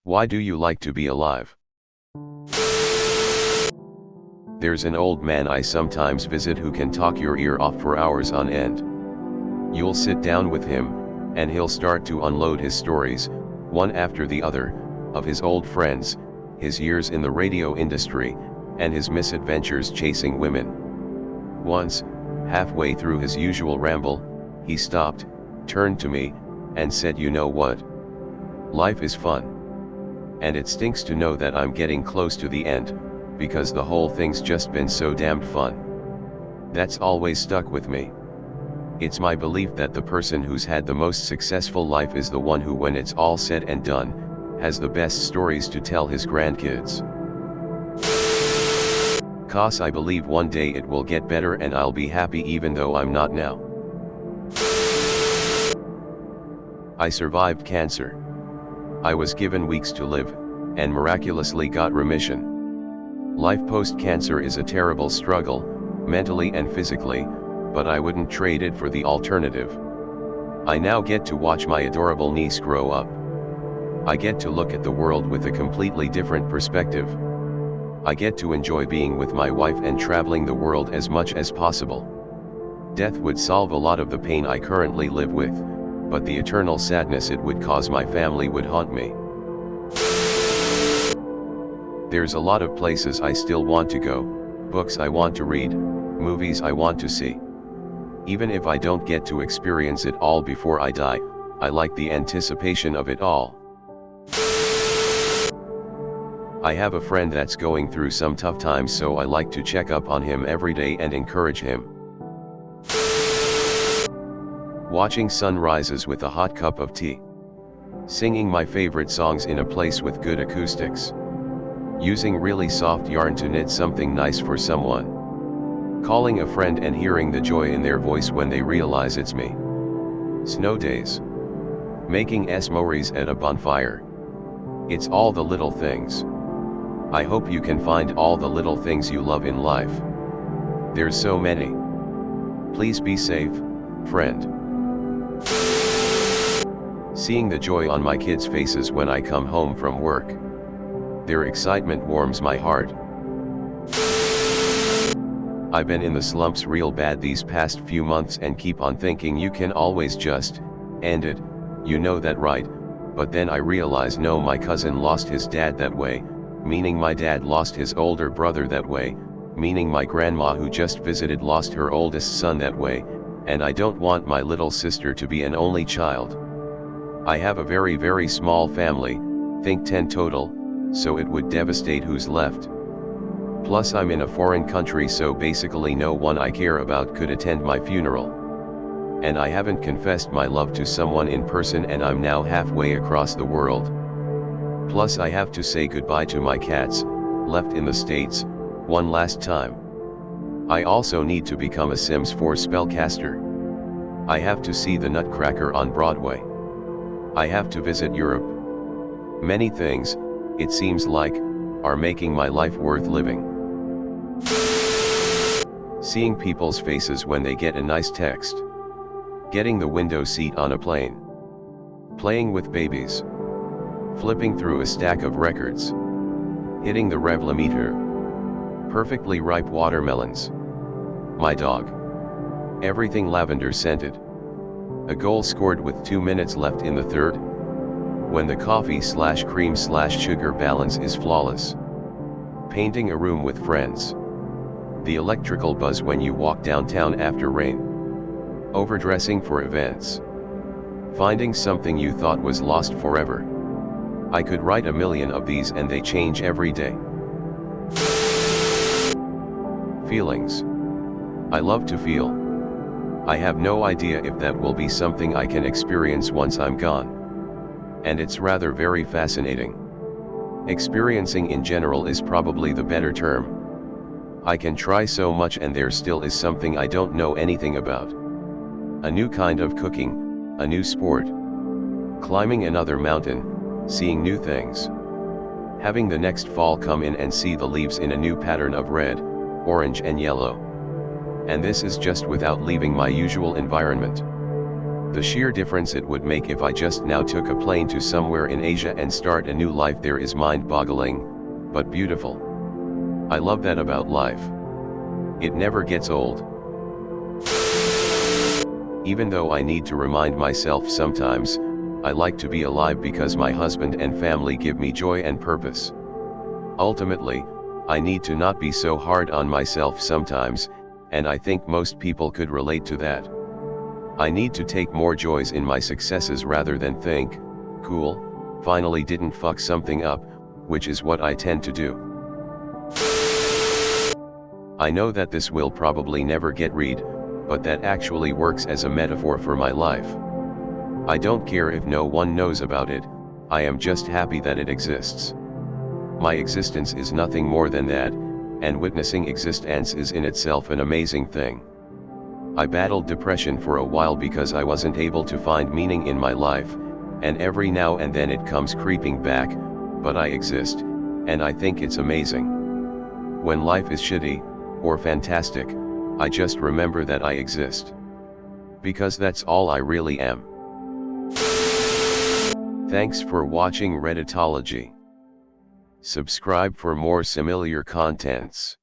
Why do you like to be alive? There's an old man I sometimes visit who can talk your ear off for hours on end. You'll sit down with him, and he'll start to unload his stories, one after the other, of his old friends, his years in the radio industry, and his misadventures chasing women. Once, halfway through his usual ramble, he stopped, turned to me, and said, "You know what? Life is fun. And it stinks to know that I'm getting close to the end, because the whole thing's just been so damned fun." That's always stuck with me. It's my belief that the person who's had the most successful life is the one who, when it's all said and done, has the best stories to tell his grandkids. 'Cause I believe one day it will get better and I'll be happy even though I'm not now. I survived cancer. I was given weeks to live, and miraculously got remission. Life post-cancer is a terrible struggle, mentally and physically, but I wouldn't trade it for the alternative. I now get to watch my adorable niece grow up. I get to look at the world with a completely different perspective. I get to enjoy being with my wife and traveling the world as much as possible. Death would solve a lot of the pain I currently live with, but the eternal sadness it would cause my family would haunt me. There's a lot of places I still want to go, books I want to read, movies I want to see. Even if I don't get to experience it all before I die, I like the anticipation of it all. I have a friend that's going through some tough times, so I like to check up on him every day and encourage him. Watching sunrises with a hot cup of tea. Singing my favorite songs in a place with good acoustics. Using really soft yarn to knit something nice for someone. Calling a friend and hearing the joy in their voice when they realize it's me. Snow days. Making s'mores at a bonfire. It's all the little things. I hope you can find all the little things you love in life. There's so many. Please be safe, friend. Seeing the joy on my kids' faces when I come home from work. Their excitement warms my heart. I've been in the slumps real bad these past few months and keep on thinking you can always just end it, you know that, right? But then I realize no, my cousin lost his dad that way, meaning my dad lost his older brother that way, meaning my grandma who just visited lost her oldest son that way, and I don't want my little sister to be an only child. I have a very, very small family, think 10 total, so it would devastate who's left. Plus I'm in a foreign country, so basically no one I care about could attend my funeral. And I haven't confessed my love to someone in person, and I'm now halfway across the world. Plus I have to say goodbye to my cats, left in the States, one last time. I also need to become a Sims 4 spellcaster. I have to see the Nutcracker on Broadway. I have to visit Europe. Many things, it seems like, are making my life worth living. Seeing people's faces when they get a nice text. Getting the window seat on a plane. Playing with babies. Flipping through a stack of records. Hitting the Revlometer. Perfectly ripe watermelons. My dog. Everything lavender scented. A goal scored with 2 minutes left in the third. When the coffee/cream/sugar balance is flawless. Painting a room with friends. The electrical buzz when you walk downtown after rain. Overdressing for events. Finding something you thought was lost forever. I could write a million of these and they change every day. Feelings. I love to feel. I have no idea if that will be something I can experience once I'm gone. And it's rather very fascinating. Experiencing in general is probably the better term. I can try so much and there still is something I don't know anything about. A new kind of cooking, a new sport. Climbing another mountain, seeing new things. Having the next fall come in and see the leaves in a new pattern of red, orange and yellow. And this is just without leaving my usual environment. The sheer difference it would make if I just now took a plane to somewhere in Asia and start a new life there is mind-boggling, but beautiful. I love that about life. It never gets old. Even though I need to remind myself sometimes, I like to be alive because my husband and family give me joy and purpose. Ultimately, I need to not be so hard on myself sometimes, and I think most people could relate to that. I need to take more joys in my successes rather than think, cool, finally didn't fuck something up, which is what I tend to do. I know that this will probably never get read, but that actually works as a metaphor for my life. I don't care if no one knows about it, I am just happy that it exists. My existence is nothing more than that, and witnessing existence is in itself an amazing thing. I battled depression for a while because I wasn't able to find meaning in my life, and every now and then it comes creeping back, but I exist, and I think it's amazing. When life is shitty, or fantastic, I just remember that I exist. Because that's all I really am. Thanks for watching Redditology. Subscribe for more similar contents.